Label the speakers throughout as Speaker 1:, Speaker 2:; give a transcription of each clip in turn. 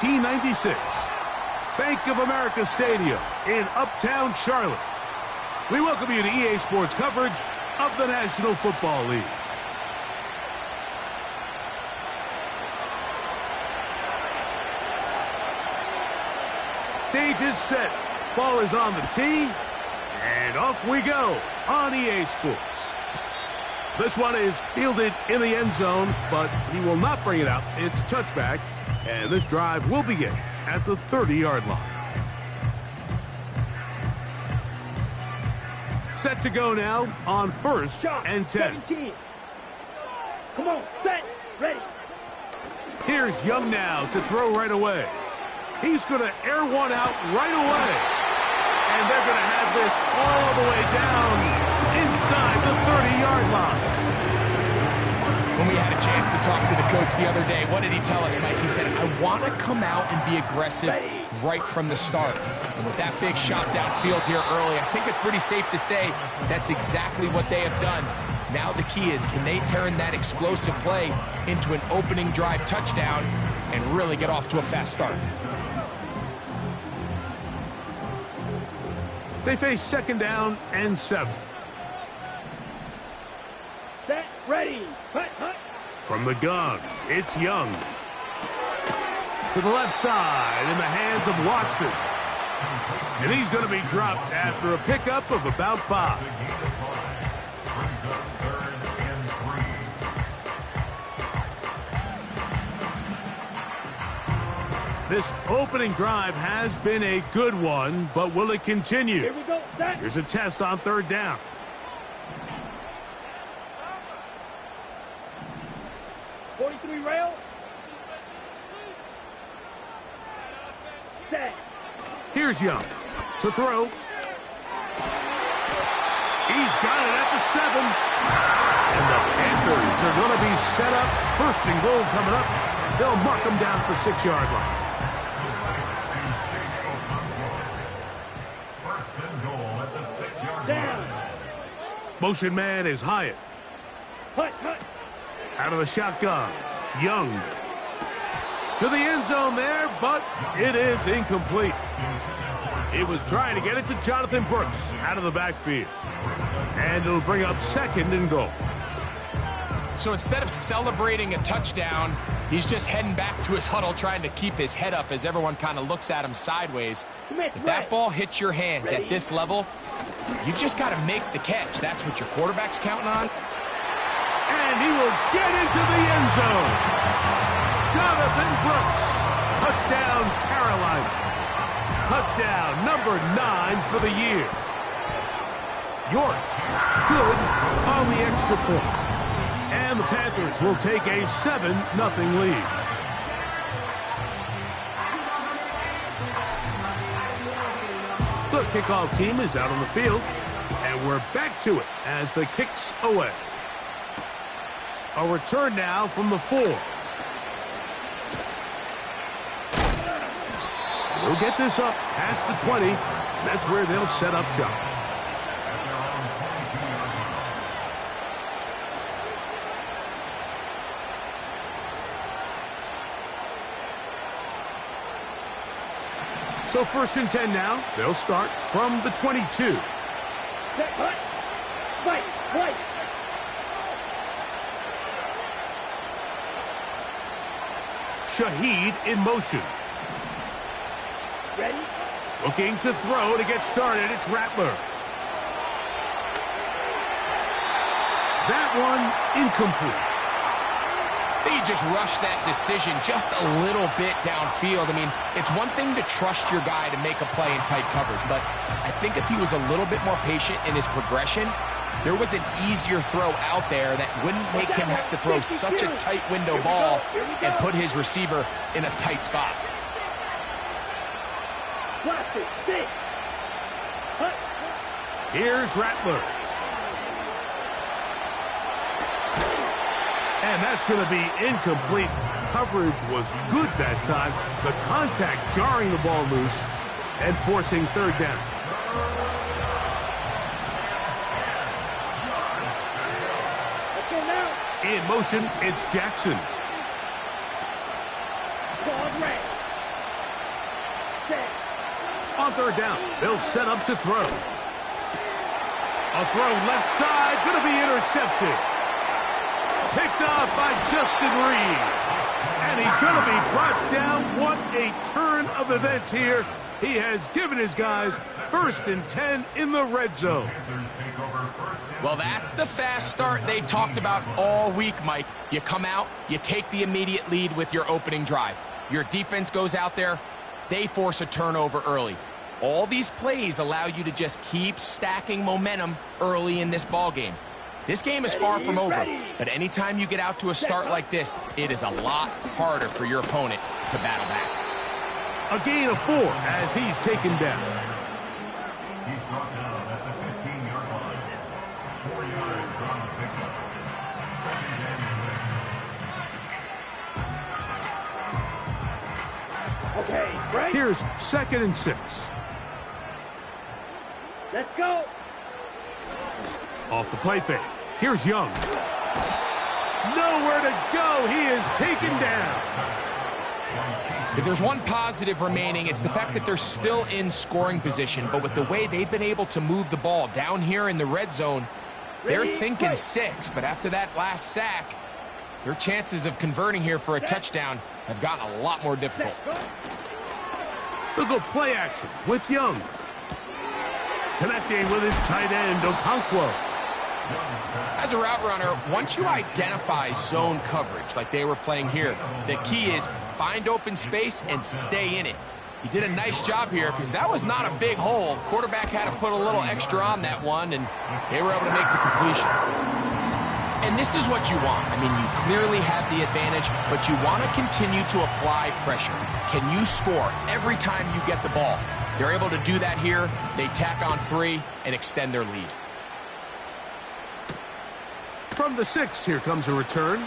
Speaker 1: 1996. Bank of America Stadium in Uptown Charlotte. We welcome you to EA Sports coverage of the National Football League. Stage is set. Ball is on the tee. And off we go on EA Sports. This one is fielded in the end zone, but he will not bring it out. It's a touchback, and this drive will begin at the 30-yard line. Set to go now on 1st and 10.
Speaker 2: 17. Come on, set, ready.
Speaker 1: Here's Young now to throw right away. He's going to air one out right away. And they're going to have this all the way down inside the 30-yard line.
Speaker 3: When we had a chance to talk to the coach the other day, what did he tell us, Mike? He said, I want to come out and be aggressive right from the start. And with that big shot downfield here early, I think it's pretty safe to say that's exactly what they have done. Now the key is, can they turn that explosive play into an opening drive touchdown and really get off to a fast start?
Speaker 1: They face 2nd down and 7.
Speaker 2: Set, ready. Hut, hut.
Speaker 1: From the gun, it's Young. To the left side in the hands of Watson. And he's going to be dropped after a pickup of about 5. This opening drive has been a good one, but will it continue?
Speaker 2: Here we go, set.
Speaker 1: Here's a test on 3rd down.
Speaker 2: Rail. Set.
Speaker 1: Here's Young to throw. He's got it at the 7. And the Panthers are going to be set up. 1st and goal coming up. They'll mark them down at the 6-yard line.
Speaker 2: Down.
Speaker 1: Motion man is Hyatt.
Speaker 2: Hut, hut.
Speaker 1: Out of the shotgun. Young to the end zone there, but it is incomplete. He was trying to get it to Jonathan Brooks out of the backfield. And it'll bring up 2nd and goal.
Speaker 3: So instead of celebrating a touchdown, he's just heading back to his huddle trying to keep his head up as everyone kind of looks at him sideways. If that ball hits your hands at this level, you've just got to make the catch. That's what your quarterback's counting on.
Speaker 1: And he will get into the end zone. Jonathan Brooks. Touchdown, Carolina. Touchdown number 9 for the year. York, good on the extra point. And the Panthers will take a 7-0 lead. The kickoff team is out on the field. And we're back to it as the kick's away. A return now from the 4. They'll get this up past the 20. And that's where they'll set up shop. So 1st and 10 now. They'll start from the 22.
Speaker 2: Set, hut. Right, right.
Speaker 1: Shaheed in motion.
Speaker 2: Ready.
Speaker 1: Looking to throw to get started. It's Rattler. That one incomplete.
Speaker 3: He just rushed that decision just a little bit downfield. I mean, it's one thing to trust your guy to make a play in tight coverage, but I think if he was a little bit more patient in his progression, there was an easier throw out there that wouldn't make him have to throw such a tight window ball and put his receiver in a tight spot.
Speaker 1: Here's Rattler. And that's going to be incomplete. Coverage was good that time. The contact jarring the ball loose and forcing 3rd down.
Speaker 2: Okay, now.
Speaker 1: In motion, it's Jackson. On third down, they'll set up to throw. A throw left side, going to be intercepted. Picked off by Justin Reed. And he's going to be brought down. What a turn of events here. He has given his guys 1st and 10 in the red zone.
Speaker 3: Well, that's the fast start they talked about all week, Mike. You come out, you take the immediate lead with your opening drive. Your defense goes out there, they force a turnover early. All these plays allow you to just keep stacking momentum early in this ball game. This game is far from over, but anytime you get out to a start like this, it is a lot harder for your opponent to battle back.
Speaker 1: A gain of 4 as he's taken down.
Speaker 4: He's brought down at the 15-yard line. 4 yards from the pickup. Second and 6.
Speaker 2: Okay, break.
Speaker 1: Here's 2nd and 6.
Speaker 2: Let's go.
Speaker 1: Off the play fake. Here's Young. Nowhere to go. He is taken down.
Speaker 3: If there's one positive remaining, it's the fact that they're still in scoring position. But with the way they've been able to move the ball down here in the red zone, they're thinking 6. But after that last sack, their chances of converting here for a touchdown have gotten a lot more difficult.
Speaker 1: They'll go play action with Young. Connecting with his tight end, Okonkwo.
Speaker 3: As a route runner, once you identify zone coverage like they were playing here, the key is find open space and stay in it. He did a nice job here because that was not a big hole. Quarterback had to put a little extra on that one, and they were able to make the completion. And this is what you want. I mean, you clearly have the advantage, but you want to continue to apply pressure. Can you score every time you get the ball? They're able to do that here. They tack on 3 and extend their lead.
Speaker 1: From the 6, here comes a return.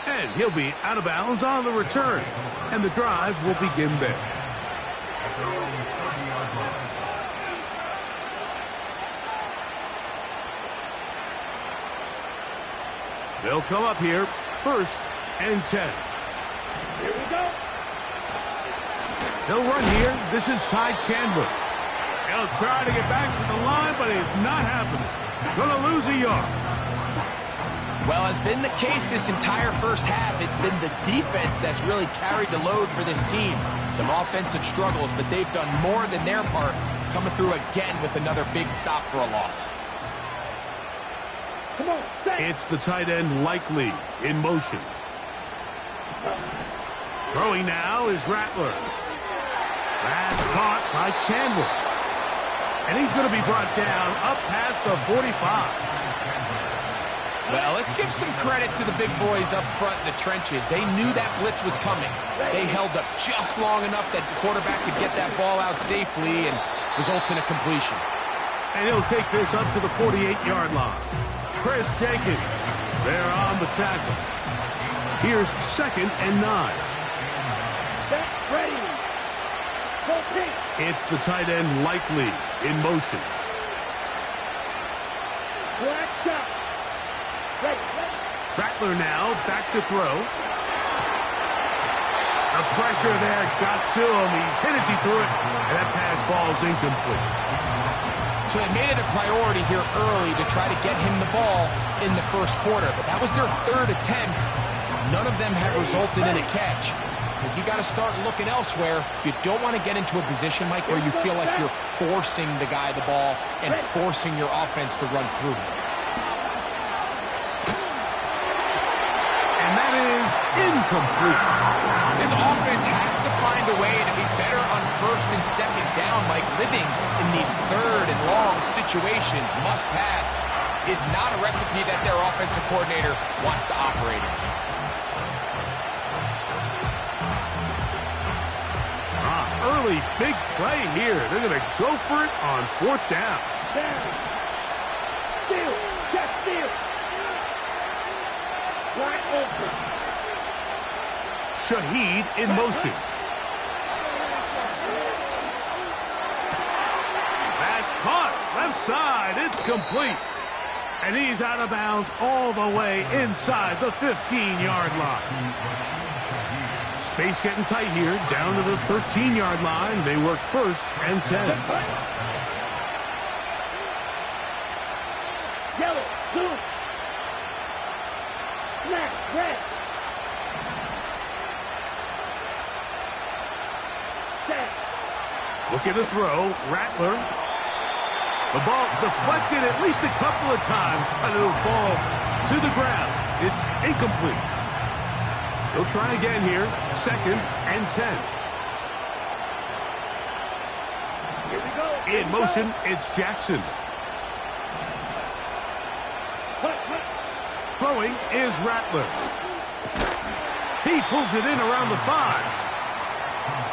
Speaker 1: And he'll be out of bounds on the return. And the drive will begin there. They'll come up here, 1st and 10.
Speaker 2: Here we go.
Speaker 1: He'll run here. This is Ty Chandler. He'll try to get back to the line, but it's not happening. Going to lose a yard.
Speaker 3: Well, as been the case this entire first half, it's been the defense that's really carried the load for this team. Some offensive struggles, but they've done more than their part, coming through again with another big stop for a loss.
Speaker 2: Come on, set.
Speaker 1: It's the tight end Likely in motion. Throwing now is Rattler. That's caught by Chandler. And he's going to be brought down up past the 45.
Speaker 3: Well, let's give some credit to the big boys up front in the trenches. They knew that blitz was coming. They held up just long enough that the quarterback could get that ball out safely and results in a completion.
Speaker 1: And he'll take this up to the 48-yard line. Chris Jenkins there on the tackle. Here's 2nd and 9.
Speaker 2: Set, ready. Go pick.
Speaker 1: It's the tight end Likely in motion.
Speaker 2: Black up. Ready.
Speaker 1: Rattler now back to throw. The pressure there got to him. He's hit as he threw it, and that pass ball's incomplete.
Speaker 3: So they made it a priority here early to try to get him the ball in the first quarter, but that was their 3rd attempt. None of them have resulted in a catch. If you got to start looking elsewhere, you don't want to get into a position, Mike, where you feel like you're forcing the guy the ball and forcing your offense to run through him.
Speaker 1: And that is incomplete.
Speaker 3: This offense has to find a way to be better on 1st and 2nd down, Mike. Living in these 3rd and long situations, must pass, is not a recipe that their offensive coordinator wants to operate in.
Speaker 1: Early big play here. They're going to go for it on 4th down.
Speaker 2: Down. Steal. Just steal. Wide open.
Speaker 1: Shaheed in motion. That's caught. Left side. It's complete. And he's out of bounds all the way inside the 15-yard line. Space getting tight here, down to the 13-yard line. They work first and 10.
Speaker 2: Yellow, blue. Black, red. Set.
Speaker 1: Looking to throw, Rattler. The ball deflected at least a couple of times, but it'll fall to the ground. It's incomplete. They'll try again here, second and 10.
Speaker 2: Here we go.
Speaker 1: In motion, it's Jackson. Throwing is Rattler. He pulls it in around the 5.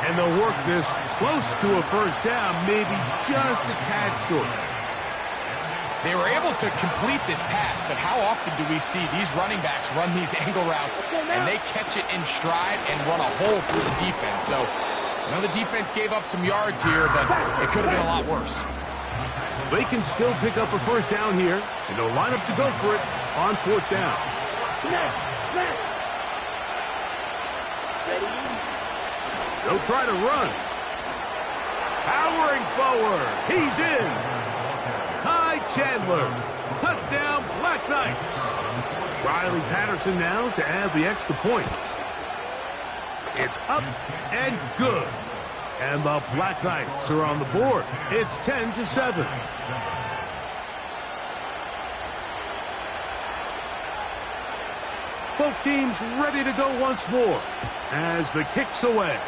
Speaker 1: And they'll work this close to a first down, maybe just a tad short.
Speaker 3: They were able to complete this pass, but how often do we see these running backs run these angle routes and they catch it in stride and run a hole through the defense? So, I know the defense gave up some yards here, but it could have been a lot worse.
Speaker 1: They can still pick up a first down here, and they'll line up to go for it on fourth down.
Speaker 2: Ready?
Speaker 1: They'll try to run. Powering forward. He's in. Ty Chandler. Touchdown, Black Knights. Riley Patterson now to add the extra point. It's up and good. And the Black Knights are on the board. It's 10-7. Both teams ready to go once more as the kick's away.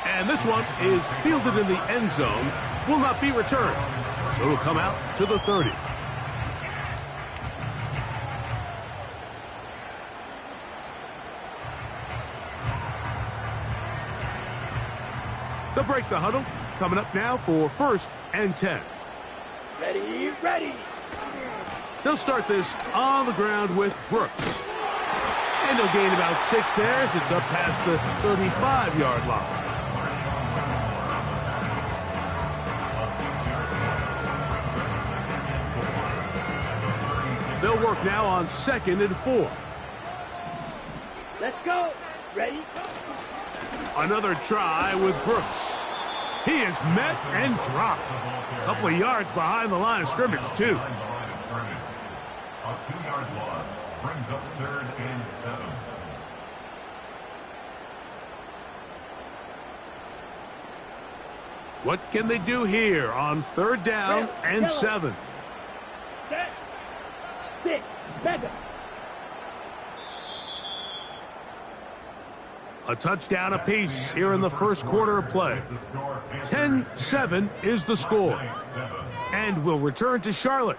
Speaker 1: And this one is fielded in the end zone, will not be returned. So it'll come out to the 30. They'll break the huddle. Coming up now for first and 10.
Speaker 2: Ready, ready.
Speaker 1: They'll start this on the ground with Brooks. And they'll gain about 6 there as it's up past the 35-yard line. They'll work now on second and 4.
Speaker 2: Let's go. Ready?
Speaker 1: Another try with Brooks. He is met and dropped. A couple of yards behind the line of scrimmage, too.
Speaker 4: A 2-yard loss brings up third and 7.
Speaker 1: What can they do here on third down and 7?
Speaker 2: Set. 6. Mega.
Speaker 1: A touchdown apiece here in the first quarter of play. 10-7 is the score. And we'll return to Charlotte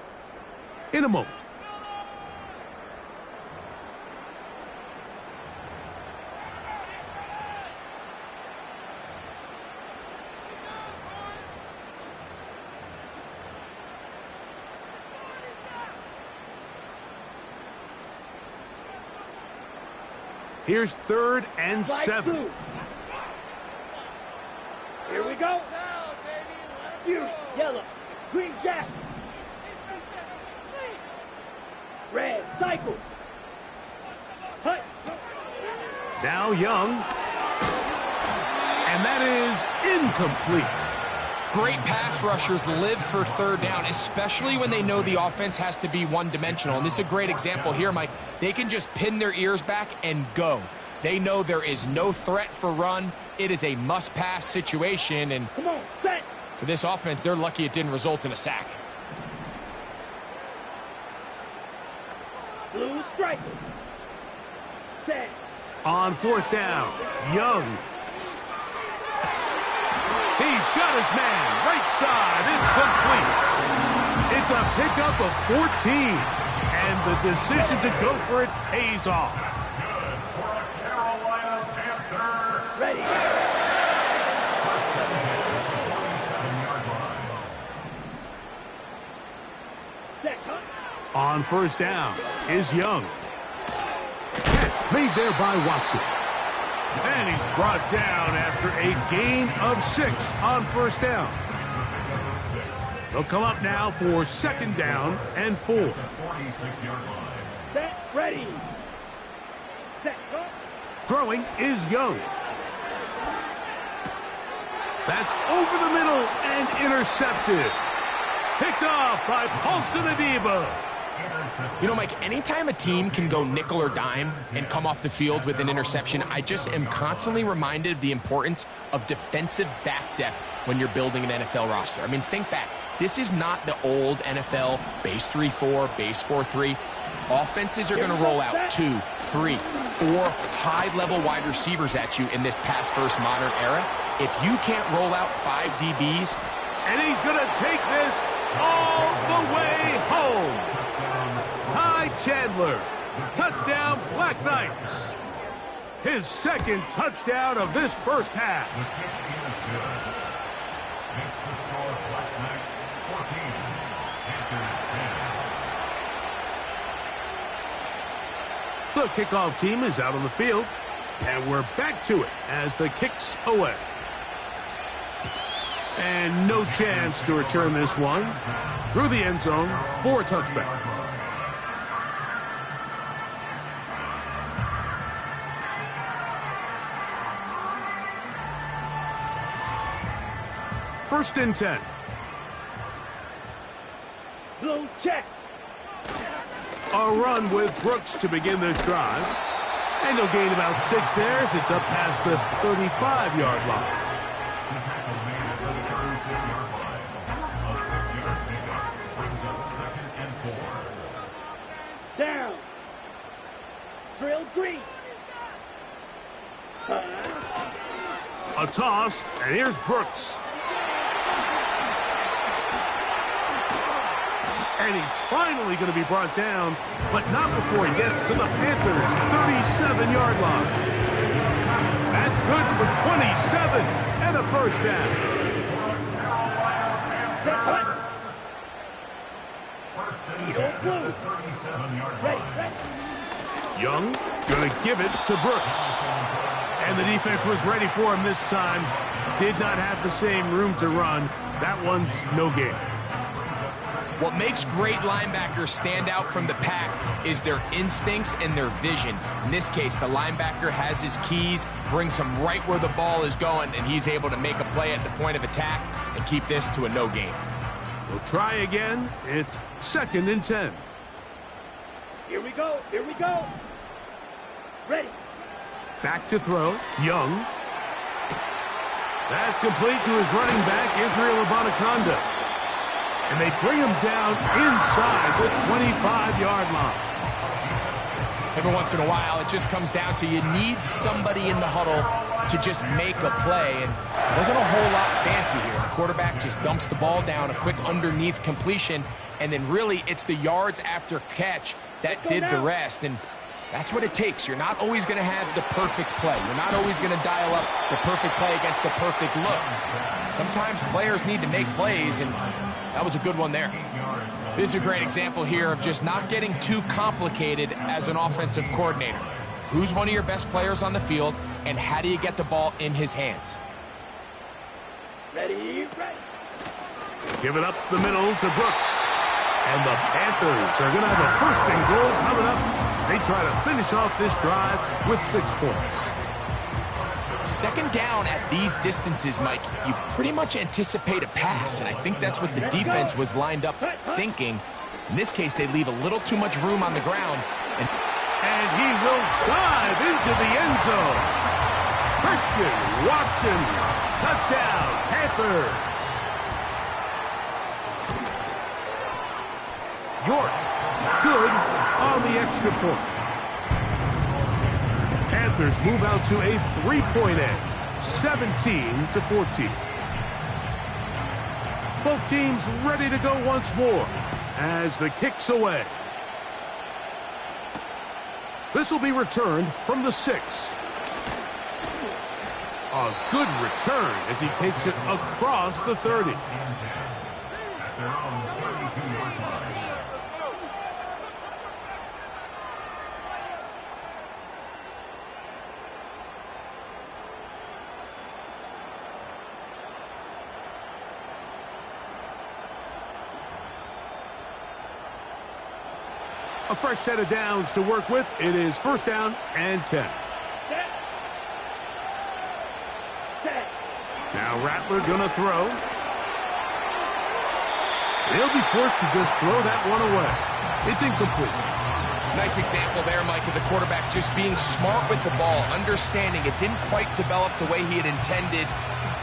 Speaker 1: in a moment. Here's third and 7.
Speaker 2: Here we go. You, yellow, green jack. Red, cycle. Hut.
Speaker 1: Now Young. And that is incomplete.
Speaker 3: Great pass rushers live for third down, especially when they know the offense has to be one-dimensional. And this is a great example here, Mike. They can just pin their ears back and go. They know there is no threat for run. It is a must-pass situation. And
Speaker 2: Come on, set.
Speaker 3: for this offense, they're lucky it didn't result in a sack.
Speaker 2: Blue striker. Set.
Speaker 1: On fourth down, Young. He's got his man, right side, it's complete. It's a pickup of 14, and the decision to go for it pays off.
Speaker 4: Good for a Carolina Panther.
Speaker 2: Ready.
Speaker 4: First and 10, 27-yard line.
Speaker 2: Set.
Speaker 1: On first down is Young. Catch made there by Watson. And he's brought down after a gain of 6 on first down. They'll come up now for second down and 4.
Speaker 4: 46-yard line.
Speaker 2: Set. Ready. Set. Go.
Speaker 1: Throwing is Young. That's over the middle and intercepted. Picked off by Paulson Adebo.
Speaker 3: You know, Mike, anytime a team can go nickel or dime and come off the field with an interception, I just am constantly reminded of the importance of defensive back depth when you're building an NFL roster. I mean, think back. This is not the old NFL base 3-4, base 4-3. Offenses are going to roll out 2, 3, 4 high-level wide receivers at you in this pass-first modern era. If you can't roll out 5 DBs,
Speaker 1: and he's going to take this all the way home. Ty Chandler, touchdown Black Knights. His second touchdown of this first half.
Speaker 4: The kick is good. Makes the score Black Knights 14, Panthers 10.
Speaker 1: The kickoff team is out on the field, and we're back to it as the kick's away. And no chance to return this one through the end zone for a touchback. First and 10.
Speaker 2: Blue check.
Speaker 1: A run with Brooks to begin this drive. And he'll gain about 6 there as it's up past the 35-yard line.
Speaker 4: The tackle made at the 36-yard line. A 6-yard pickup brings up 2nd and 4.
Speaker 2: Down. Drill green.
Speaker 1: A toss, and here's Brooks. And he's finally going to be brought down, but not before he gets to the Panthers' 37-yard line. That's good for 27 and a first down.
Speaker 4: First and 10 at the 37-yard line.
Speaker 1: Young going to give it to Brooks. And the defense was ready for him this time. Did not have the same room to run. That one's no gain.
Speaker 3: what makes great linebackers stand out from the pack is their instincts and their vision. In this case, the linebacker has his keys, brings him right where the ball is going, and he's able to make a play at the point of attack and keep this to a no gain.
Speaker 1: We'll try again. It's 2nd and 10.
Speaker 2: Here we go. Here we go. Ready.
Speaker 1: Back to throw. Young. That's complete to his running back, Israel Abanikanda. And they bring him down inside the 25-yard line.
Speaker 3: Every once in a while, it just comes down to you need somebody in the huddle to just make a play. And it wasn't a whole lot fancy here. The quarterback just dumps the ball down, a quick underneath completion, and then really it's the yards after catch that did the rest. And that's what it takes. You're not always going to have the perfect play. You're not always going to dial up the perfect play against the perfect look. Sometimes players need to make plays, and that was a good one there. This is a great example here of just not getting too complicated as an offensive coordinator. Who's one of your best players on the field, and how do you get the ball in his hands?
Speaker 2: Ready, ready.
Speaker 1: Give it up the middle to Brooks. And the Panthers are going to have a 1st and goal coming up. They try to finish off this drive with 6 points.
Speaker 3: 2nd down at these distances, Mike, you pretty much anticipate a pass, and I think that's what the defense was lined up thinking. In this case, they leave a little too much room on the ground.
Speaker 1: And he will dive into the end zone. Christian Watson, touchdown, Panthers. York, good on the extra point. Panthers move out to a 3-point edge, 17-14. Both teams ready to go once more as the kick's away. This will be returned from the 6. A good return as he takes it across the 30.
Speaker 4: At their own 32-yard line.
Speaker 1: A fresh set of downs to work with. It is 1st down and 10.
Speaker 2: Set.
Speaker 1: Now Rattler gonna throw. They'll be forced to just throw that one away. It's incomplete.
Speaker 3: Nice example there, Mike, of the quarterback just being smart with the ball, understanding it didn't quite develop the way he had intended.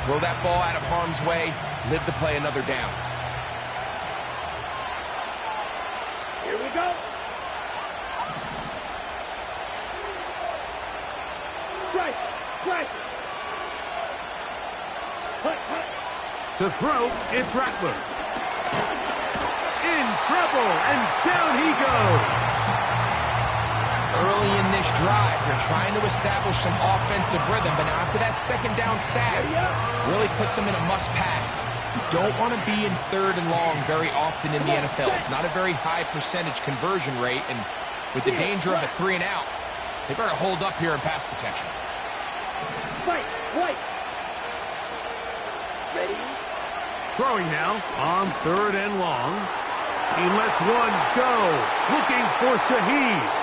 Speaker 3: Throw that ball out of harm's way, live to play another down.
Speaker 2: Here we go. Strike, strike. Hut, hut.
Speaker 1: To throw, it's Rattler. In trouble, and down he goes.
Speaker 3: Early in this drive, they're trying to establish some offensive rhythm, but now after that second down sack, really puts them in a must-pass. You don't want to be in third and long very often in the NFL. It's not a very high percentage conversion rate, and with the danger of a 3 and out, they better hold up here in pass protection.
Speaker 2: Right, right. Ready?
Speaker 1: Throwing now on 3rd and long. He lets one go, looking for Shaheed.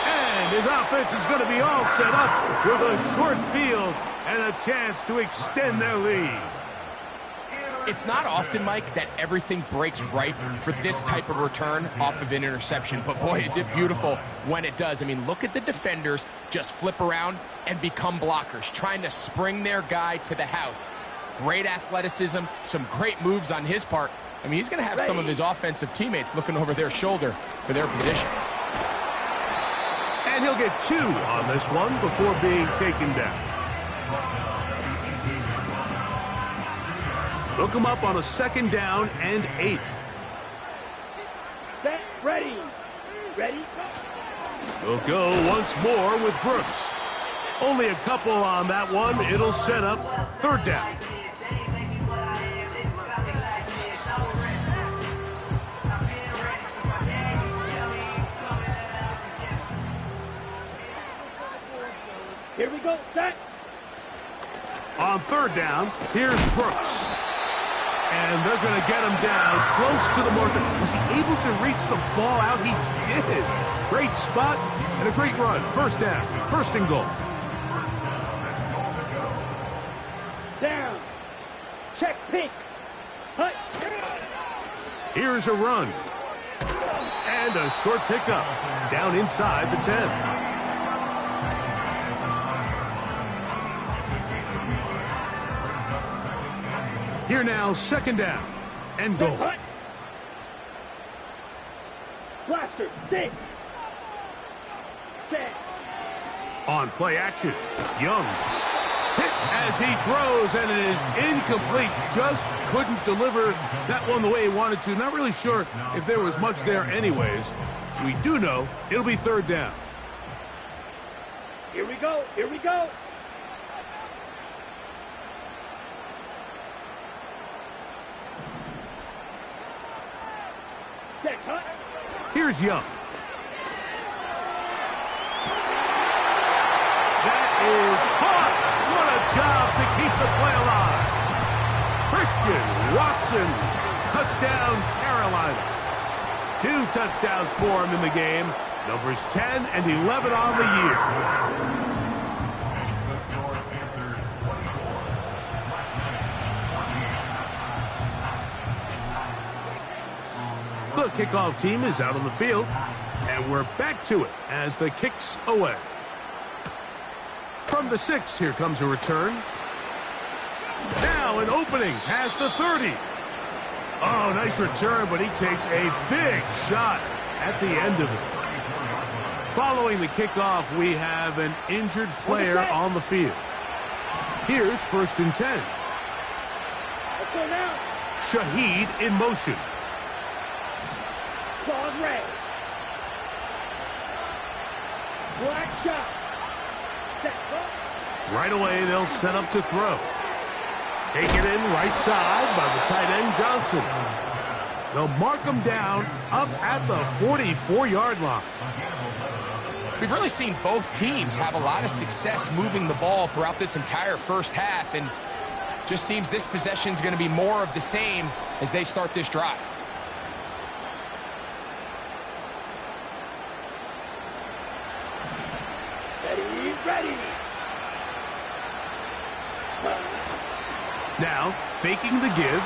Speaker 1: And his offense is going to be all set up with a short field and a chance to extend their lead.
Speaker 3: It's not often, Mike, that everything breaks right for this type of return off of an interception. But, boy, is it beautiful when it does. I mean, look at the defenders just flip around and become blockers, trying to spring their guy to the house. Great athleticism, some great moves on his part. I mean, he's going to have some of his offensive teammates looking over their shoulder for their position.
Speaker 1: And he'll get 2 on this one before being taken down. Look him up on a 2nd down and 8.
Speaker 2: Set, ready. Ready, go.
Speaker 1: He'll go once more with Brooks. Only a couple on that one. It'll set up 3rd down.
Speaker 2: Here we go, set.
Speaker 1: On 3rd down, here's Brooks. And they're going to get him down close to the marker. Was he able to reach the ball out? He did. Great spot and a great run. 1st down, 1st and goal.
Speaker 2: Down. Check pink. Hut.
Speaker 1: Here's a run. And a short pickup down inside the 10. Here now, 2nd down and goal.
Speaker 2: Blaster, stick. Set.
Speaker 1: On play action, Young. Hit as he throws, and it is incomplete. Just couldn't deliver that one the way he wanted to. Not really sure if there was much there anyways. We do know it'll be 3rd down.
Speaker 2: Here we go, here we go.
Speaker 1: Here's Young. That is caught. What a job to keep the play alive. Christian Watson. Touchdown, Carolina. 2 touchdowns for him in the game. Numbers 10 and 11 on the year. The kickoff team is out on the field, and we're back to it as the kick's away. From the 6, here comes a return. Now an opening past the 30. Oh, nice return, but he takes a big shot at the end of it. Following the kickoff, we have an injured player on the field. Here's 1st and 10.
Speaker 2: Let's go now.
Speaker 1: Shaheed in motion.
Speaker 2: Claws red. Black shot. Set up.
Speaker 1: Right away, they'll set up to throw. Take it in right side by the tight end, Johnson. They'll mark him down up at the 44-yard line.
Speaker 3: We've really seen both teams have a lot of success moving the ball throughout this entire first half, and just seems this possession is going to be more of the same as they start this drive.
Speaker 2: Ready.
Speaker 1: Now, faking the give.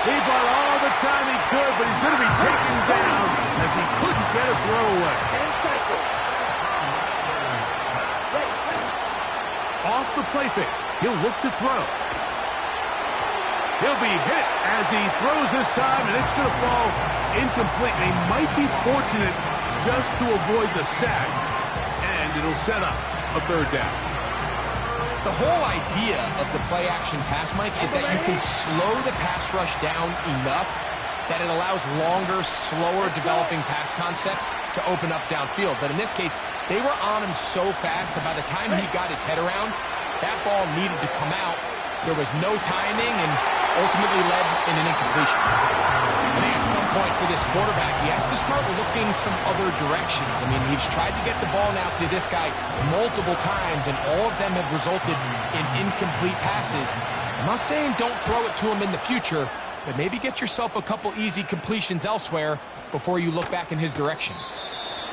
Speaker 1: He bought all the time he could, but he's going to be taken down as he couldn't get a throwaway.
Speaker 2: And cycle.
Speaker 1: Off the play fake. He'll look to throw. He'll be hit as he throws this time, and it's going to fall incomplete. They might be fortunate just to avoid the sack, and it'll set up a third down.
Speaker 3: The whole idea of the play-action pass, Mike, is that you can slow the pass rush down enough that it allows longer, slower developing pass concepts to open up downfield. But in this case, they were on him so fast that by the time he got his head around, that ball needed to come out. There was no timing and ultimately led in an incompletion. I think at some point for this quarterback, he has to start looking some other directions. I mean, he's tried to get the ball now to this guy multiple times, and all of them have resulted in incomplete passes. I'm not saying don't throw it to him in the future, but maybe get yourself a couple easy completions elsewhere before you look back in his direction.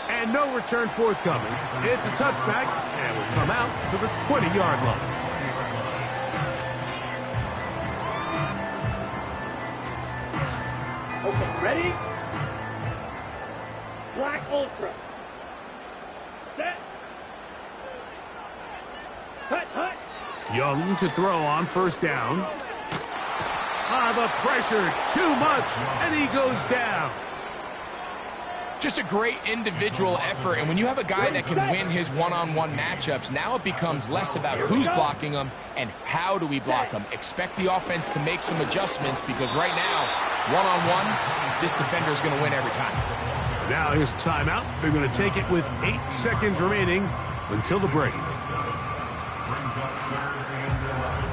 Speaker 1: And no return forthcoming. It's a touchback, and will come out to the 20-yard line.
Speaker 2: Okay, ready? Black Ultra. Set. Hut, hut.
Speaker 1: Young to throw on first down. The pressure, too much, and he goes down.
Speaker 3: Just a great individual effort, and when you have a guy that can win his one-on-one matchups, now it becomes less about who's blocking him and how do we block him. Expect the offense to make some adjustments because right now, one-on-one, this defender is going to win every time.
Speaker 1: Now here's a timeout. They're going to take it with 8 seconds remaining until the break.
Speaker 4: Brings up third and 11.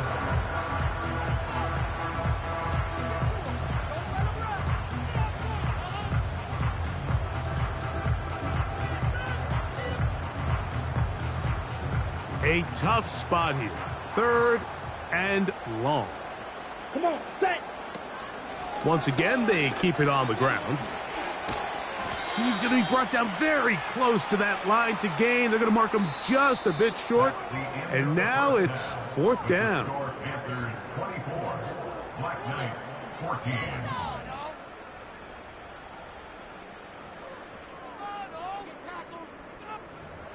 Speaker 1: A tough spot here. Third and long.
Speaker 2: Come on, set.
Speaker 1: Once again, they keep it on the ground. He's going to be brought down very close to that line to gain. They're going to mark him just a bit short. And now it's fourth down.
Speaker 4: Panthers 24, Black Knights 14.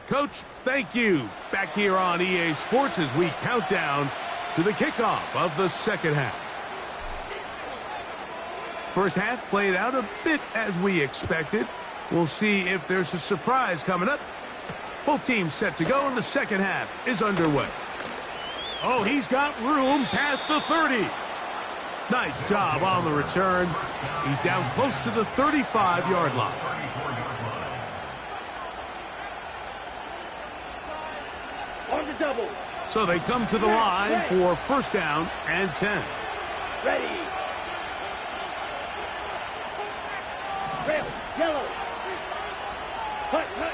Speaker 1: Coach, thank you. Back here on EA Sports as we count down to the kickoff of the second half. First half played out a bit as we expected. We'll see if there's a surprise coming up. Both teams set to go, and the second half is underway. Oh, he's got room past the 30. Nice job on the return. He's down close to the 35-yard line.
Speaker 2: On the double.
Speaker 1: So they come to the line for first down and 10.
Speaker 2: Ready. Red, yellow. Hut, hut.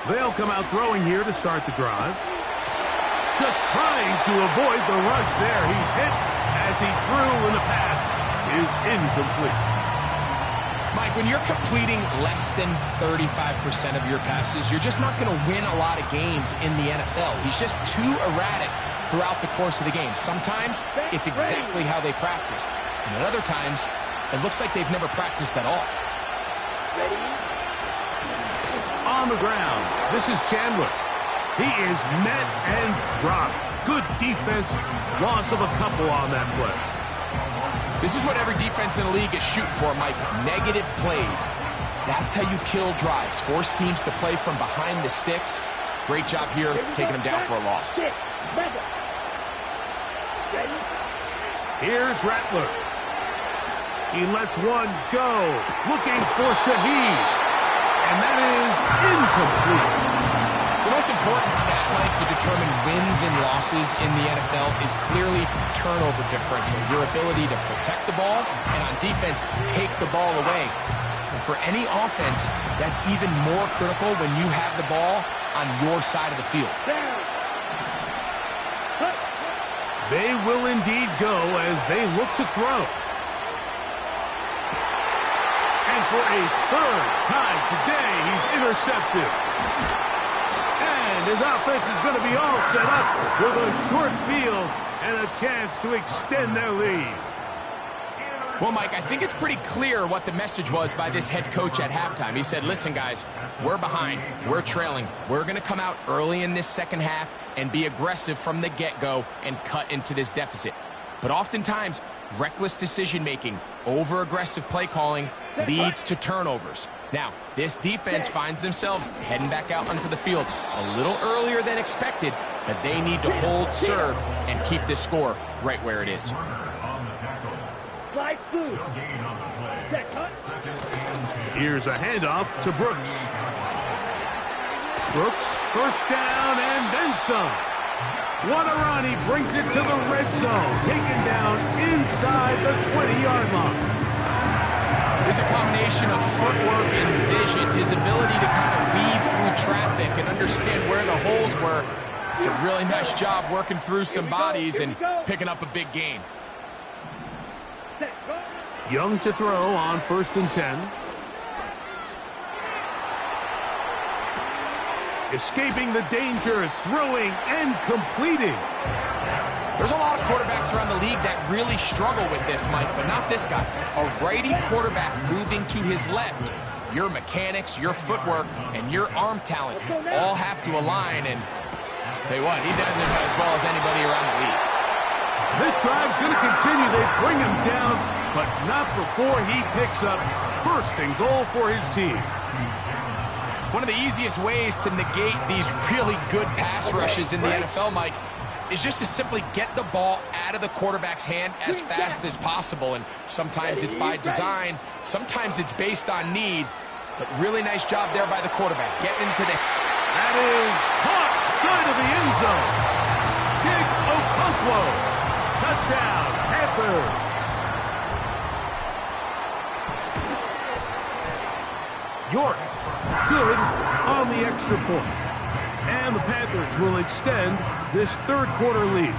Speaker 1: They'll come out throwing here to start the drive. Just trying to avoid the rush there. He's hit as he threw, and the pass is incomplete.
Speaker 3: Mike, when you're completing less than 35% of your passes, you're just not going to win a lot of games in the NFL. He's just too erratic throughout the course of the game. Sometimes it's exactly how they practiced. And at other times, it looks like they've never practiced at all.
Speaker 2: Ready.
Speaker 1: On the ground, this is Chandler. He is met and dropped. Good defense. Loss of a couple on that play.
Speaker 3: This is what every defense in the league is shooting for, Mike. Negative plays. That's how you kill drives. Force teams to play from behind the sticks. Great job here, taking them down for a loss.
Speaker 2: Ready.
Speaker 1: Here's Rattler. He lets one go. Looking for Shaheed. And that is incomplete.
Speaker 3: The most important stat, Mike, to determine wins and losses in the NFL is clearly turnover differential. Your ability to protect the ball and on defense, take the ball away. And for any offense, that's even more critical when you have the ball on your side of the field.
Speaker 2: Down. Hut.
Speaker 1: They will indeed go as they look to throw. And for a third time today, he's intercepted. And his offense is going to be all set up with a short field and a chance to extend their lead.
Speaker 3: Well, Mike, I think it's pretty clear what the message was by this head coach at halftime. He said, listen, guys, we're behind. We're trailing. We're going to come out early in this second half and be aggressive from the get-go and cut into this deficit. But oftentimes, reckless decision-making, over-aggressive play calling leads to turnovers. Now, this defense finds themselves heading back out onto the field a little earlier than expected, but they need to hold serve and keep this score right where it is.
Speaker 2: Slide through.
Speaker 1: Here's a handoff to Brooks. Brooks, first down and then some. What a run. He brings it to the red zone. Taken down inside the 20-yard line.
Speaker 3: There's a combination of footwork and vision, his ability to kind of weave through traffic and understand where the holes were. It's a really nice job working through some bodies and picking up a big gain.
Speaker 1: Young to throw on 1st and 10. Escaping the danger, throwing and completing.
Speaker 3: There's a lot of quarterbacks around the league that really struggle with this, Mike, but not this guy. A righty quarterback moving to his left. Your mechanics, your footwork, and your arm talent all have to align, and tell you what, he does it about as well as anybody around the league.
Speaker 1: This drive's going to continue. They bring him down, but not before he picks up 1st and goal for his team.
Speaker 3: One of the easiest ways to negate these really good pass rushes in the NFL, Mike, is just to simply get the ball out of the quarterback's hand as fast as possible. And sometimes it's by design, sometimes it's based on need, but really nice job there by the quarterback. Getting into the...
Speaker 1: That is caught side of the end zone. Jig Okonkwo. Touchdown, Panthers. York, good on the extra point. And the Panthers will extend this 3rd quarter lead.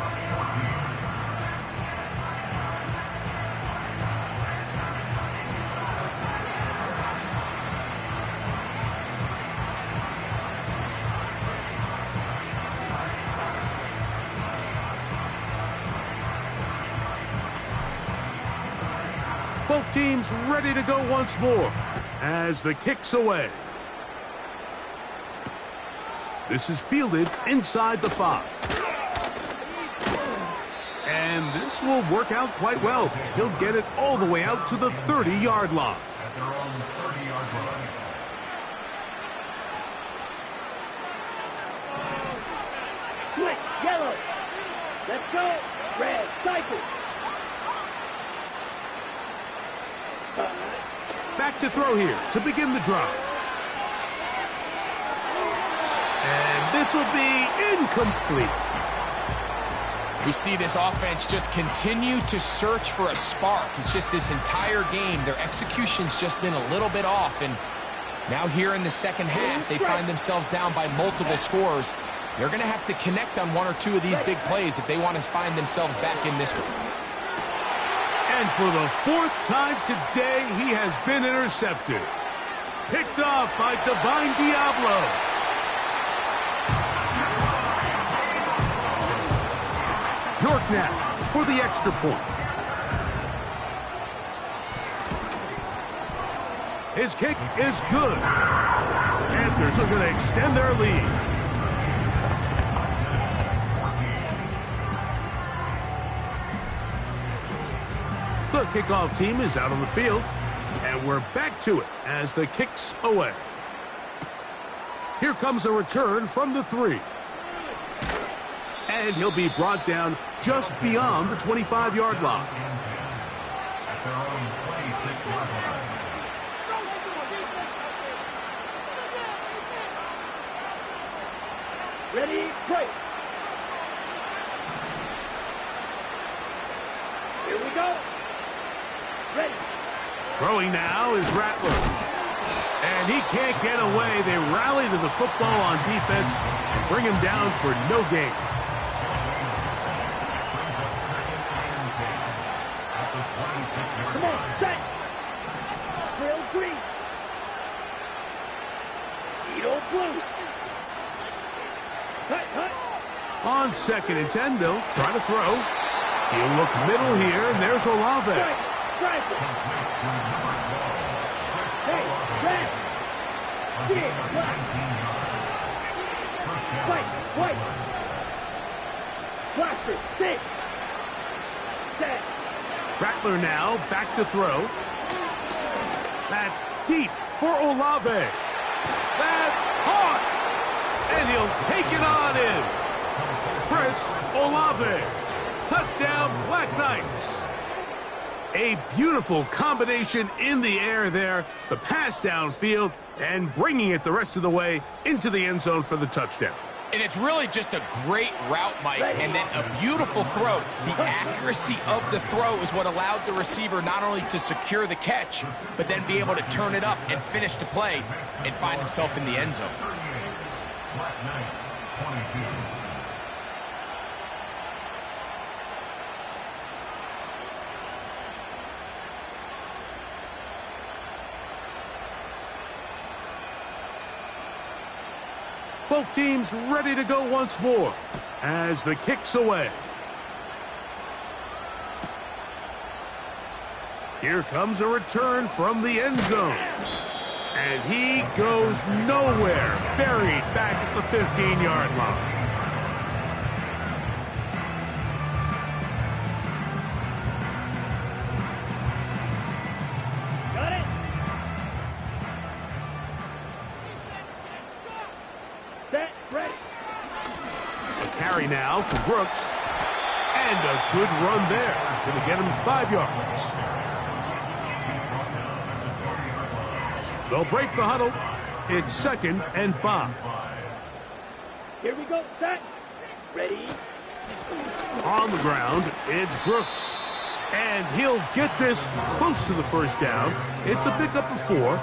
Speaker 1: Both teams ready to go once more as the kick's away. This is fielded inside the 5. And this will work out quite well. He'll get it all the way out to the 30-yard line.
Speaker 4: At their own 30-yard line.
Speaker 2: Switch, yellow. Let's go. Red, cycle.
Speaker 1: Back to throw here to begin the drive. And this will be incomplete.
Speaker 3: We see this offense just continue to search for a spark. It's just this entire game, their execution's just been a little bit off. And now here in the second half, they find themselves down by multiple scores. They're going to have to connect on 1 or 2 of these big plays if they want to find themselves back in this one.
Speaker 1: And for the 4th time today, he has been intercepted. Picked off by Divine Diablo. York now for the extra point. His kick is good. Panthers are going to extend their lead. The kickoff team is out on the field, and we're back to it as the kick's away. Here comes a return from the 3. And he'll be brought down just beyond the 25-yard line.
Speaker 4: At their own 26-yard line.
Speaker 2: Ready, break. Here we go. Ready.
Speaker 1: Throwing now is Rattler. And he can't get away. They rally to the football on defense and bring him down for no gain.
Speaker 2: Come on, set. Drill green. Edo blue.
Speaker 1: On 2nd and 10, they'll try to throw. He'll look middle here, and there's Olave.
Speaker 2: Strike it. Hey, Brad. Get black. White. Blaster, 6. Set.
Speaker 1: Rattler now back to throw. That's deep for Olave. That's hot. And he'll take it on in. Chris Olave. Touchdown, Black Knights. A beautiful combination in the air there. The pass downfield and bringing it the rest of the way into the end zone for the touchdown.
Speaker 3: And it's really just a great route, Mike, and then a beautiful throw. The accuracy of the throw is what allowed the receiver not only to secure the catch, but then be able to turn it up and finish the play and find himself in the end zone.
Speaker 4: Black Knights, 22.
Speaker 1: Both teams ready to go once more as the kick's away. Here comes a return from the end zone. And he goes nowhere, buried back at the 15-yard line.
Speaker 2: Got it. Set, ready.
Speaker 1: A carry now for Brooks. And a good run there. Going to get him 5 yards. They'll break the huddle. It's 2nd and 5.
Speaker 2: Here we go, set. Ready.
Speaker 1: On the ground, it's Brooks. And he'll get this close to the first down. It's a pickup of 4,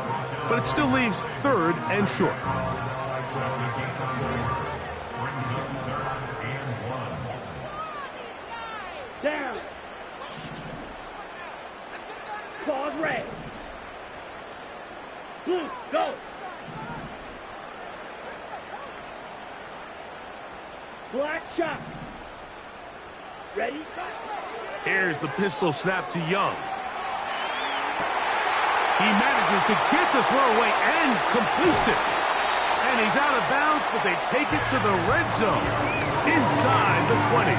Speaker 1: but it still leaves 3rd and short.
Speaker 2: Down. Claws red. Blue, go. Black shot. Ready?
Speaker 1: Here's the pistol snap to Young. He manages to get the throwaway and completes it. And he's out of bounds, but they take it to the red zone inside the 20.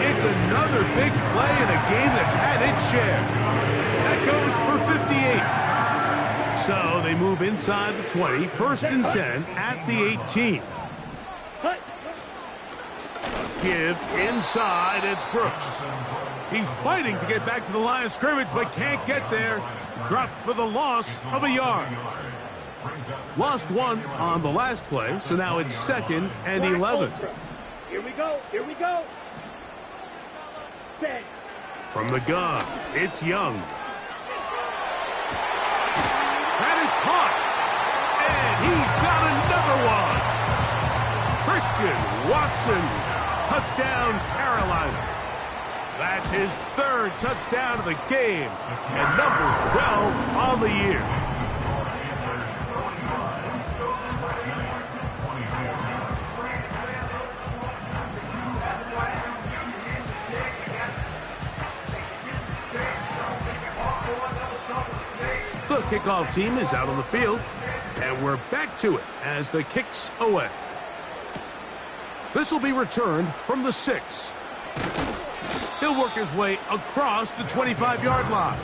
Speaker 1: It's another big play in a game that's had its share. That goes for 58. So they move inside the 20, 1st and 10 at the 18.
Speaker 2: Cut.
Speaker 1: Give inside, it's Brooks. He's fighting to get back to the line of scrimmage, but can't get there. Dropped for the loss of a yard. Lost 1 on the last play, so now it's 2nd and 11.
Speaker 2: Here we go, here we go. Set.
Speaker 1: From the gun, it's Young. That is caught. And he's got another one. Christian Watson. Touchdown, Carolina. That's his 3rd touchdown of the game. And number 12 on the year. The kickoff team is out on the field, and we're back to it as the kick's away. This will be returned from the 6. He'll work his way across the 25-yard line.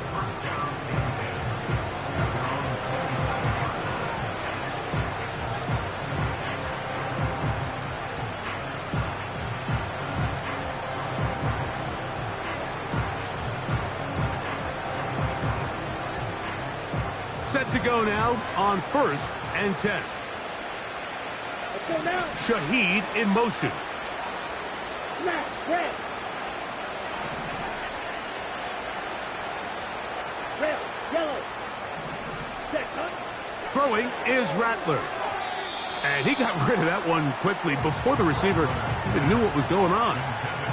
Speaker 1: Set to go now on 1st and 10.
Speaker 2: Let's go now.
Speaker 1: Shaheed in motion.
Speaker 2: Snap, red. Red, yellow. Set, cut.
Speaker 1: Throwing is Rattler. And he got rid of that one quickly before the receiver even knew what was going on.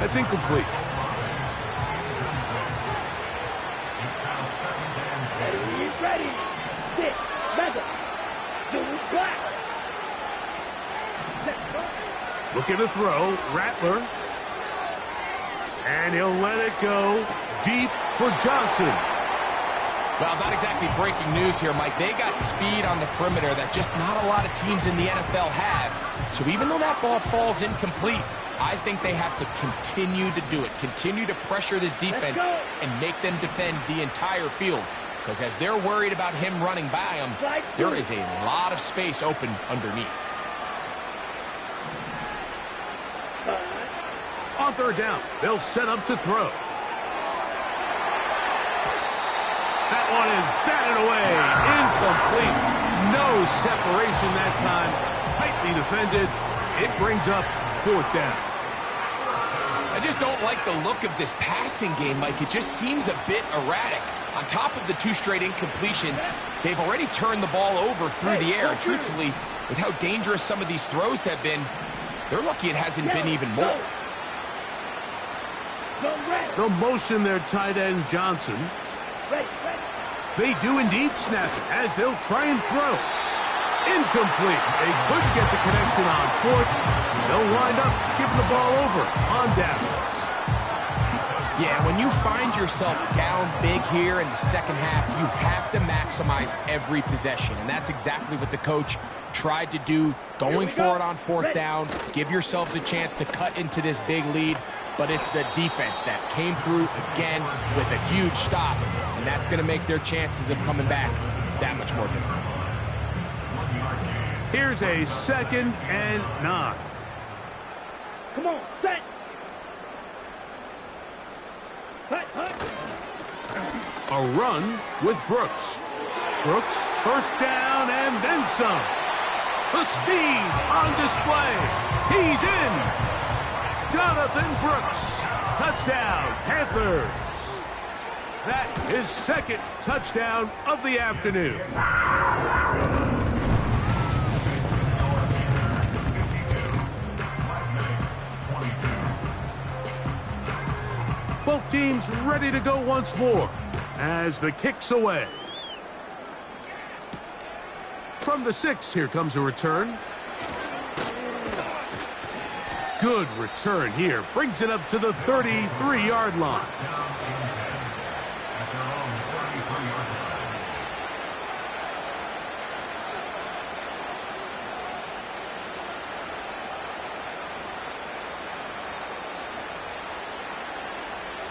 Speaker 1: That's incomplete.
Speaker 2: Ready, ready. Sit, leather. Blue, black. Set, cut.
Speaker 1: Looking to throw. Rattler. And he'll let it go deep for Johnson.
Speaker 3: Well, not exactly breaking news here, Mike. They got speed on the perimeter that just not a lot of teams in the NFL have. So even though that ball falls incomplete, I think they have to continue to do it. Continue to pressure this defense and make them defend the entire field. Because as they're worried about him running by them, there is a lot of space open underneath.
Speaker 1: On third down, they'll set up to throw. That one is batted away. Incomplete. No separation that time. Tightly defended. It brings up fourth down.
Speaker 3: I just don't like the look of this passing game, Mike. It just seems a bit erratic. On top of the 2 straight incompletions, they've already turned the ball over through the air. And truthfully, with how dangerous some of these throws have been, they're lucky it hasn't been even more.
Speaker 1: They'll motion their tight end, Johnson. They do indeed snap it as they'll try and throw. Incomplete. They couldn't get the connection on fourth. They'll wind up giving the ball over on downs.
Speaker 3: Yeah, when you find yourself down big here in the second half, you have to maximize every possession. And that's exactly what the coach tried to do, going for it on fourth down. Give yourselves a chance to cut into this big lead. But it's the defense that came through again with a huge stop. And that's going to make their chances of coming back that much more difficult.
Speaker 1: Here's a 2nd and 9.
Speaker 2: Come on, set. Hut, hut.
Speaker 1: A run with Brooks. Brooks, first down and then some. The speed on display. He's in. Jonathan Brooks. Touchdown, Panthers. That is 2nd touchdown of the afternoon. Both teams ready to go once more as the kick's away. From the 6, here comes a return. Good return here. Brings it up to the 33-yard line.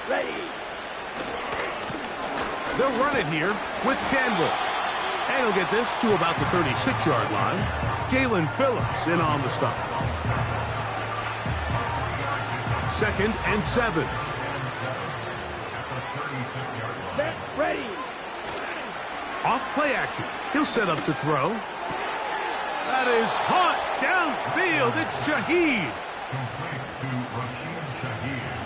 Speaker 2: Ready.
Speaker 1: They'll run it here with Chandler. And he'll get this to about the 36-yard line. Jalen Phillips in on the stop. 2nd and 7.
Speaker 2: Ready.
Speaker 1: Off play action. He'll set up to throw. That is caught downfield. It's Shaheed.
Speaker 4: Complete to Rashid Shaheed.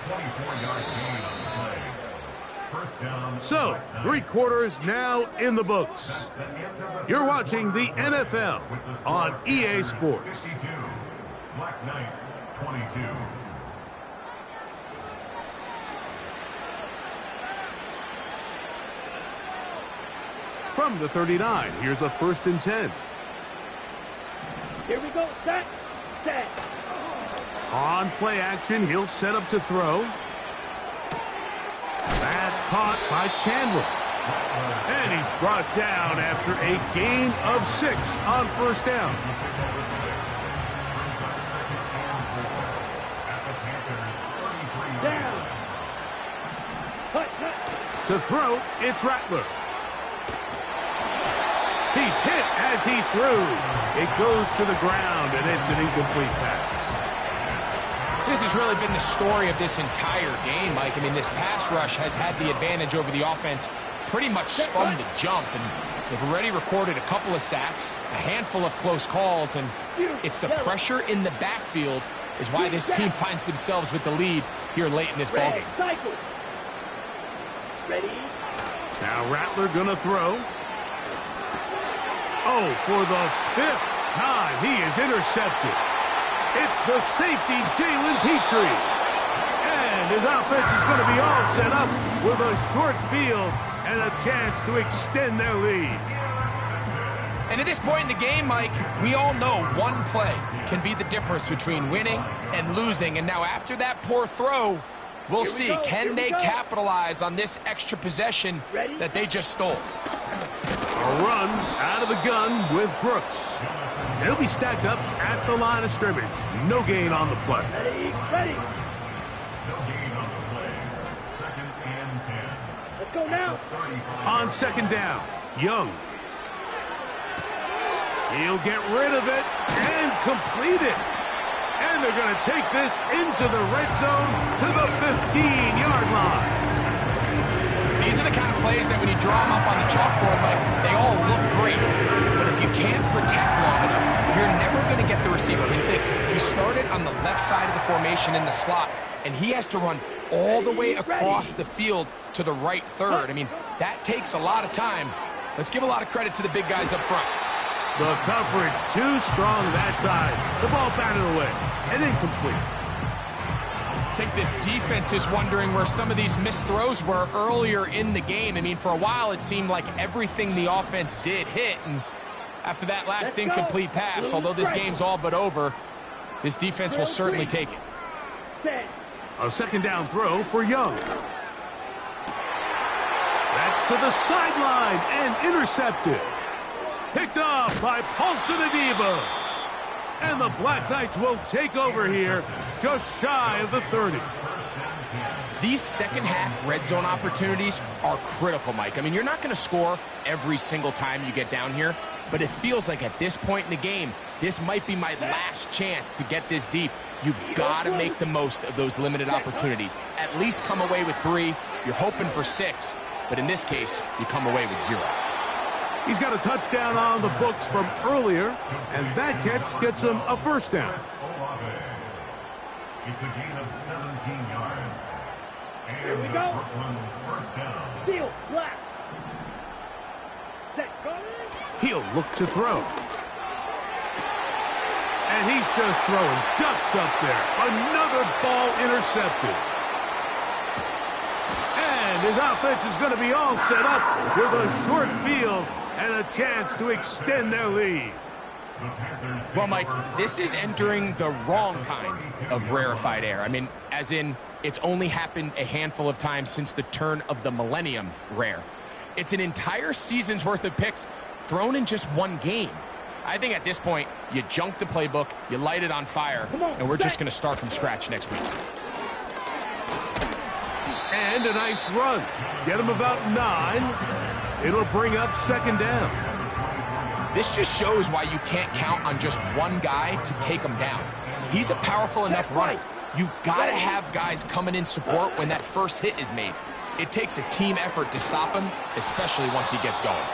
Speaker 4: 24-yard gain on the play. First down.
Speaker 1: So, 3 quarters now in the books. You're watching the NFL on EA Sports.
Speaker 4: 52. Black Knights 22.
Speaker 1: From the 39, here's a 1st and 10.
Speaker 2: Here we go. Set. Set.
Speaker 1: On play action, he'll set up to throw. That's caught by Chandler. And he's brought down after a gain of 6 on first down.
Speaker 2: Down. Hut, hut.
Speaker 1: To throw, it's Rattler. He's hit as he threw. It goes to the ground, and it's an incomplete pass.
Speaker 3: This has really been the story of this entire game, Mike. I mean, this pass rush has had the advantage over the offense pretty much from the jump, and they've already recorded a couple of sacks, a handful of close calls, and it's the pressure in the backfield is why this team finds themselves with the lead here late in this ballgame.
Speaker 2: Cycle. Ready.
Speaker 1: Now Rattler gonna throw. Oh, for the 5th time, he is intercepted. It's the safety, Jalen Petrie. And his offense is going to be all set up with a short field and a chance to extend their lead.
Speaker 3: And at this point in the game, Mike, we all know one play can be the difference between winning and losing. And now after that poor throw, we'll see, can they capitalize on this extra possession that they just stole?
Speaker 1: A run out of the gun with Brooks. He'll be stacked up at the line of scrimmage. No gain on the play.
Speaker 2: Ready.
Speaker 4: No gain on the play. 2nd and 10.
Speaker 2: Let's go now.
Speaker 1: On 2nd down, Young. He'll get rid of it and complete it. And they're going to take this into the red zone to the 15-yard line.
Speaker 3: These are the kind of plays that when you draw them up on the chalkboard, Mike, they all look great. But if you can't protect long enough, you're never going to get the receiver. I mean, think, he started on the left side of the formation in the slot, and he has to run all the way across the field to the right third. I mean, that takes a lot of time. Let's give a lot of credit to the big guys up front.
Speaker 1: The coverage too strong that time. The ball batted away and incomplete.
Speaker 3: I think this defense is wondering where some of these missed throws were earlier in the game. I mean, for a while it seemed like everything the offense did hit, and after that last incomplete pass, although this game's all but over, this defense will certainly take it.
Speaker 1: A 2nd down throw for Young. That's to the sideline and intercepted. Picked off by Paulson Adeba. And the Black Knights will take over here just shy of the 30.
Speaker 3: These second-half red zone opportunities are critical, Mike. I mean, you're not going to score every single time you get down here, but it feels like at this point in the game, this might be my last chance to get this deep. You've got to make the most of those limited opportunities. At least come away with 3. You're hoping for 6, but in this case, you come away with 0.
Speaker 1: He's got a touchdown on the books from earlier, and that catch gets him a 1st down.
Speaker 4: It's a gain of 17 yards. And
Speaker 2: Here we go.
Speaker 4: Brooklyn 1st down.
Speaker 2: Field, black. Set, go.
Speaker 1: He'll look to throw. And he's just throwing ducks up there. Another ball intercepted. And his offense is going to be all set up with a short field and a chance to extend their lead.
Speaker 3: Well, Mike, this is entering the wrong kind of rarefied air. I mean, as in, it's only happened a handful of times since the turn of the millennium rare. It's an entire season's worth of picks thrown in just one game. I think at this point, you junk the playbook, you light it on fire, and we're just going to start from scratch next week.
Speaker 1: And a nice run. Get him about 9. It'll bring up 2nd down.
Speaker 3: This just shows why you can't count on just one guy to take him down. He's a powerful enough runner. You got to have guys coming in support when that first hit is made. It takes a team effort to stop him, especially once he gets going.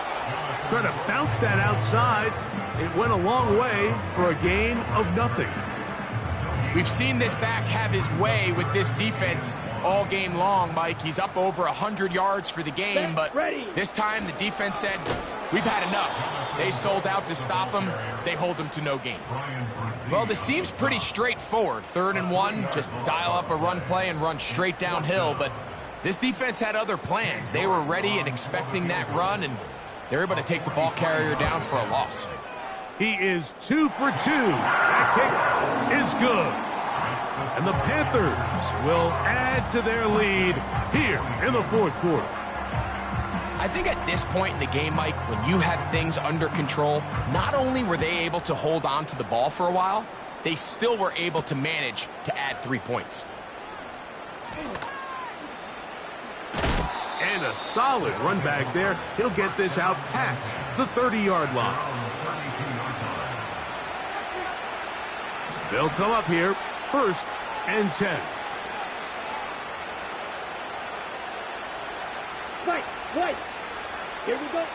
Speaker 1: Trying to bounce that outside. It went a long way for a gain of nothing.
Speaker 3: We've seen this back have his way with this defense all game long, Mike. He's up over 100 yards for the game, but this time the defense said, we've had enough. They sold out to stop him. They hold him to no gain. Well, this seems pretty straightforward. 3rd and 1, just dial up a run play and run straight downhill, but this defense had other plans. They were ready and expecting that run, and they're able to take the ball carrier down for a loss.
Speaker 1: He is 2 for 2. That kick is good. And the Panthers will add to their lead here in the 4th quarter.
Speaker 3: I think at this point in the game, Mike, when you have things under control, not only were they able to hold on to the ball for a while, they still were able to manage to add 3 points.
Speaker 1: And a solid run back there. He'll get this out past the 30-yard line. They'll come up here, 1st and 10.
Speaker 2: Right. Here we go.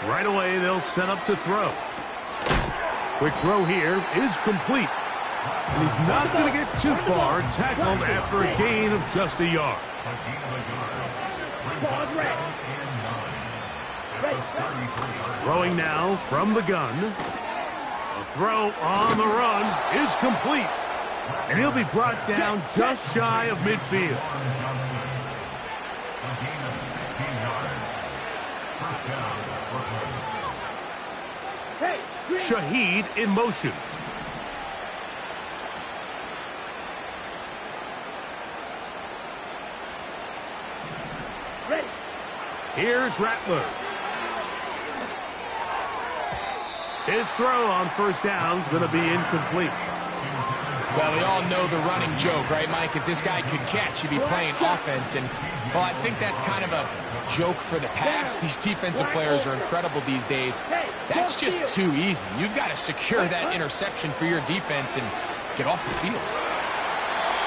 Speaker 1: Right away, they'll set up to throw. Quick throw here is complete. And he's not going to get too far, tackled after a gain of just a yard. Throwing now from the gun. A throw on the run is complete. And he'll be brought down just shy of midfield.
Speaker 2: Hey, green.
Speaker 1: Shaheed in motion.
Speaker 2: Ready.
Speaker 1: Here's Rattler. His throw on first down is going to be incomplete.
Speaker 3: Well, we all know the running joke, right, Mike? If this guy could catch, he'd be playing offense. And, well, I think that's kind of a joke for the pass. These defensive players are incredible these days. That's just too easy. You've got to secure that interception for your defense and get off the field.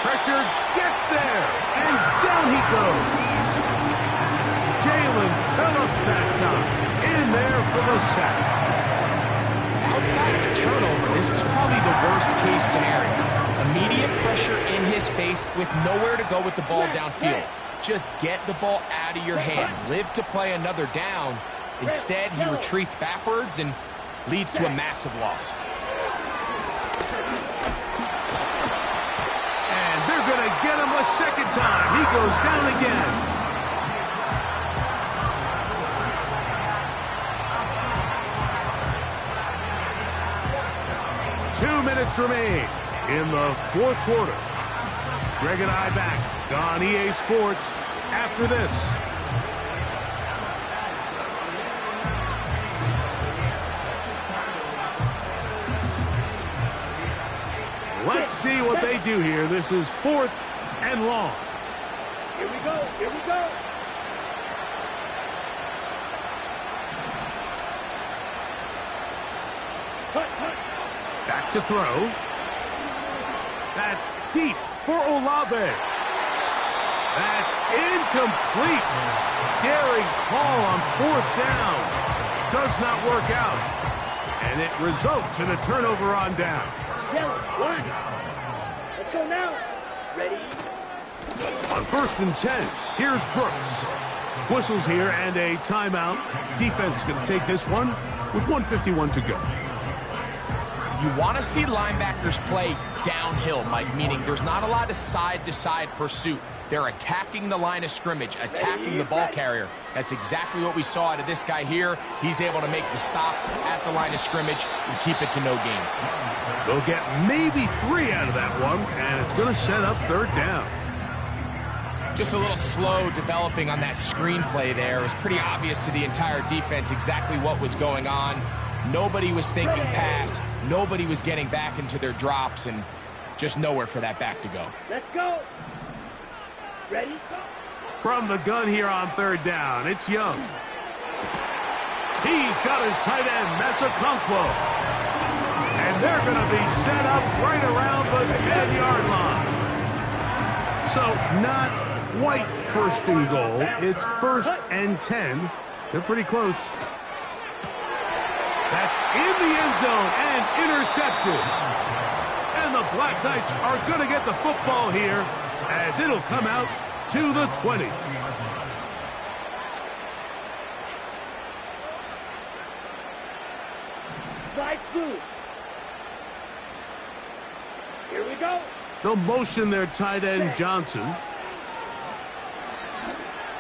Speaker 1: Pressure gets there, and down he goes. Jalen Phillips that time, in there for the sack.
Speaker 3: Outside of a turnover, this was probably the worst-case scenario. Immediate pressure in his face with nowhere to go with the ball downfield. Just get the ball out of your hand. Live to play another down. Instead, he retreats backwards and leads to a massive loss.
Speaker 1: And they're going to get him a second time. He goes down again. 2 minutes remain in the fourth quarter. Greg and I back on EA Sports after this. Let's see what they do here. This is 4th and long.
Speaker 2: Here we go. Here we go. Cut, cut.
Speaker 1: Back to throw. That deep for Olave. That's incomplete. Daring call on 4th down. Does not work out. And it results in a turnover on down.
Speaker 2: Yellow, one. Let's go now. Ready?
Speaker 1: On 1st and 10, here's Brooks. Whistles here and a timeout. Defense going to take this one with 1:51 to go.
Speaker 3: You want to see linebackers play downhill, Mike, meaning there's not a lot of side-to-side pursuit. They're attacking the line of scrimmage, attacking the ball carrier. That's exactly what we saw out of this guy here. He's able to make the stop at the line of scrimmage and keep it to no gain.
Speaker 1: They'll get maybe 3 out of that one, and it's going to set up 3rd down.
Speaker 3: Just a little slow developing on that screenplay there. It was pretty obvious to the entire defense exactly what was going on. Nobody was thinking pass. Nobody was getting back into their drops, and just nowhere for that back to go.
Speaker 2: Let's go. Ready? Go.
Speaker 1: From the gun here on 3rd down, it's Young. He's got his tight end. That's Okonkwo. And they're going to be set up right around the 10-yard line. So not quite 1st and goal. It's 1st and 10. They're pretty close. That's in the end zone and intercepted. And the Black Knights are going to get the football here as it'll come out to the 20.
Speaker 2: Slide through. Here we go.
Speaker 1: They'll motion their tight end, Johnson.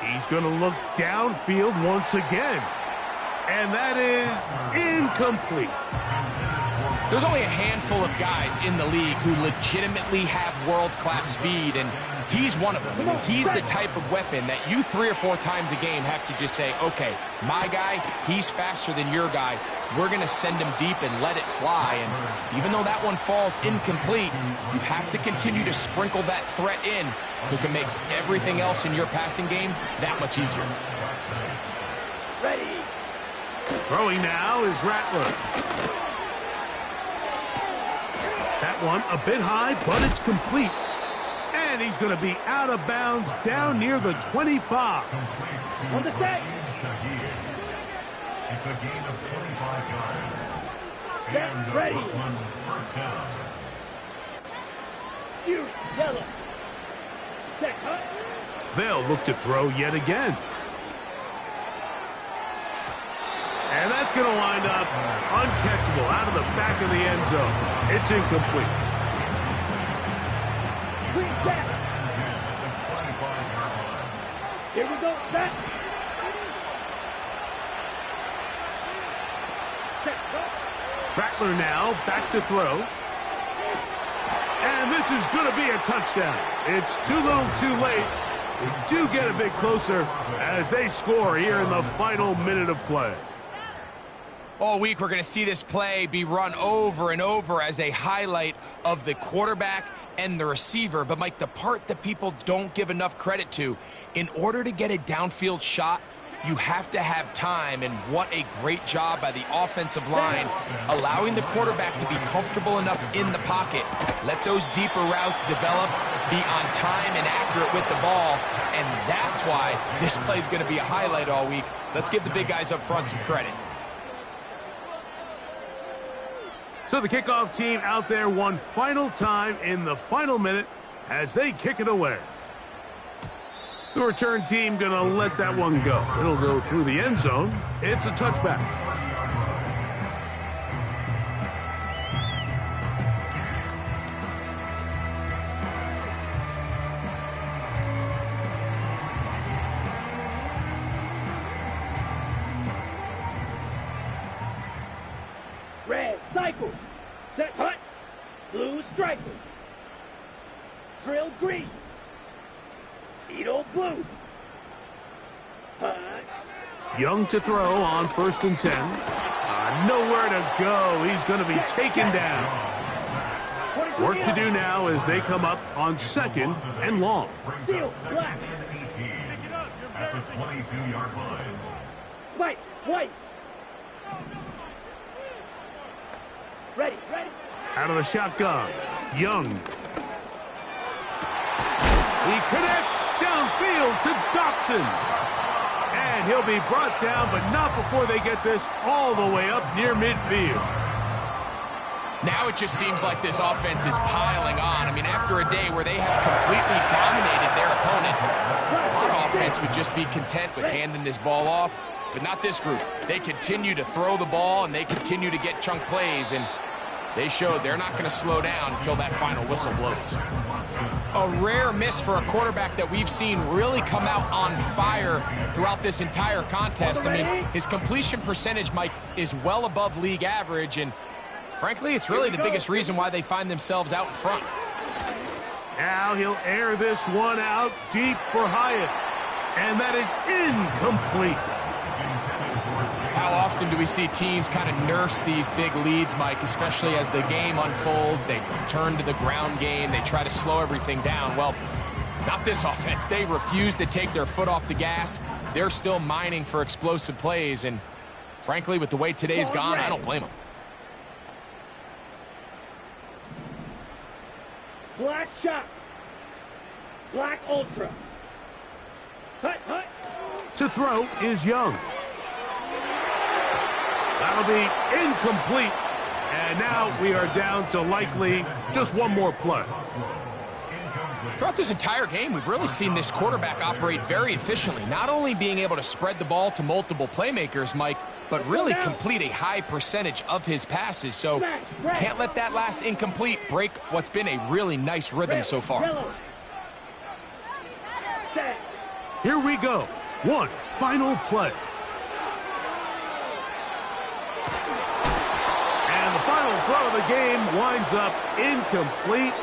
Speaker 1: He's going to look downfield once again. And that is incomplete.
Speaker 3: There's only a handful of guys in the league who legitimately have world-class speed, and he's one of them. I mean, he's the type of weapon that you 3 or 4 times a game have to just say, okay, my guy, he's faster than your guy. We're going to send him deep and let it fly. And even though that one falls incomplete, you have to continue to sprinkle that threat in because it makes everything else in your passing game that much easier.
Speaker 2: Ready.
Speaker 1: Throwing now is Rattler. That one a bit high, but it's complete. And he's going to be out of bounds down near the 25.
Speaker 2: On the set.
Speaker 4: It's a gain of 25 yards.
Speaker 2: Set, ready.
Speaker 4: First down.
Speaker 2: You, yellow. Set, cut.
Speaker 1: They'll look to throw yet again. And that's going to wind up uncatchable out of the back of the end zone. It's incomplete.
Speaker 2: Green set. Here we go, set.
Speaker 1: Rattler now back to throw. And this is going to be a touchdown. It's too little too late. They do get a bit closer as they score here in the final minute of play.
Speaker 3: All week, we're going to see this play be run over and over as a highlight of the quarterback and the receiver. But, Mike, the part that people don't give enough credit to, in order to get a downfield shot, you have to have time, and what a great job by the offensive line, allowing the quarterback to be comfortable enough in the pocket, let those deeper routes develop, be on time and accurate with the ball, and that's why this play is going to be a highlight all week. Let's give the big guys up front some credit.
Speaker 1: So the kickoff team out there one final time in the final minute as they kick it away. The return team going to let that one go. It'll go through the end zone. It's a touchback.
Speaker 2: Red, cycle. Set, hut. Blue, striker. Drill, green. Speedo, blue. Hut.
Speaker 1: Young to throw on 1st and 10. Nowhere to go. He's going to be taken down. Work to do now as they come up on 2nd and long.
Speaker 2: Seal, black.
Speaker 4: At the 22-yard line.
Speaker 2: White, white. Ready, ready.
Speaker 1: Out of the shotgun, Young. He connects downfield to Dotson. And he'll be brought down, but not before they get this all the way up near midfield.
Speaker 3: Now it just seems like this offense is piling on. I mean, after a day where they have completely dominated their opponent, a lot of offense would just be content with handing this ball off, but not this group. They continue to throw the ball, and they continue to get chunk plays, and they showed they're not going to slow down until that final whistle blows. A rare miss for a quarterback that we've seen really come out on fire throughout this entire contest. I mean, his completion percentage, Mike, is well above league average, and frankly, it's really the biggest reason why they find themselves out in front.
Speaker 1: Now he'll air this one out deep for Hyatt, and that is incomplete.
Speaker 3: How often do we see teams kind of nurse these big leads, Mike, especially as the game unfolds? They turn to the ground game. They try to slow everything down. Well, not this offense. They refuse to take their foot off the gas. They're still mining for explosive plays, and frankly, with the way today's gone, I don't blame them.
Speaker 2: Black shot. Black ultra. Hut, hut.
Speaker 1: To throw is Young. That'll be incomplete. And now we are down to likely just one more play.
Speaker 3: Throughout this entire game, we've really seen this quarterback operate very efficiently, not only being able to spread the ball to multiple playmakers, Mike, but really complete a high percentage of his passes. So can't let that last incomplete break what's been a really nice rhythm so far.
Speaker 1: Here we go. One final play. And the final throw of the game winds up incomplete.